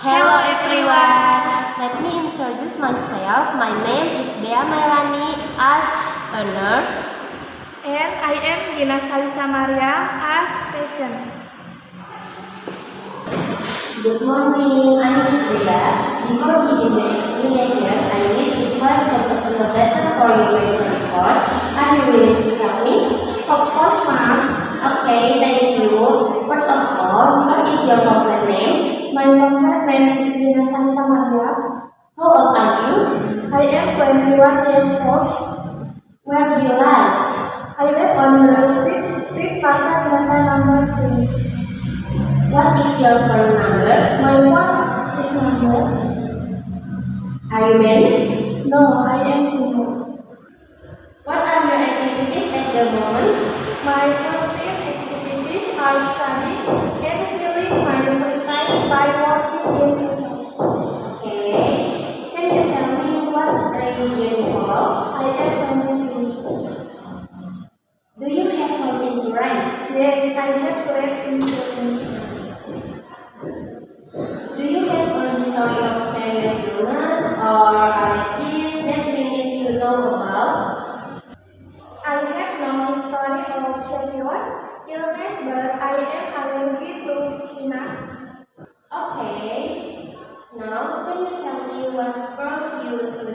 Hello everyone. Let me introduce myself. My name is Dea Melani as a nurse. And I am Gina Salisa Mariam as patient. Good morning, I'm Miss Dea. Before beginning the explanation, I need to collect some personal data for your medical record. Are you willing to help me? Of course, ma'am. Okay, thank you. First of all, what is your complete name? My complete name is Gina Salisa Mariam. How old are you? I am 21 years old. Where do you live? I live on the street Parta Dinata number 2. What is your phone number? My phone is number. Are you married? No, I am single. What are your activities at the moment? My routine activities are study and filling my free time by working in a shop. Okay. Can you tell me what religion you follow? I am a Muslim. Do you have health insurance? Yes, I have life insurance. Do you have a history of serious illness or allergies that we need to know about? I have no history of serious illness, but I am allergic to peanuts. Okay. Now, can you tell me what brought you to the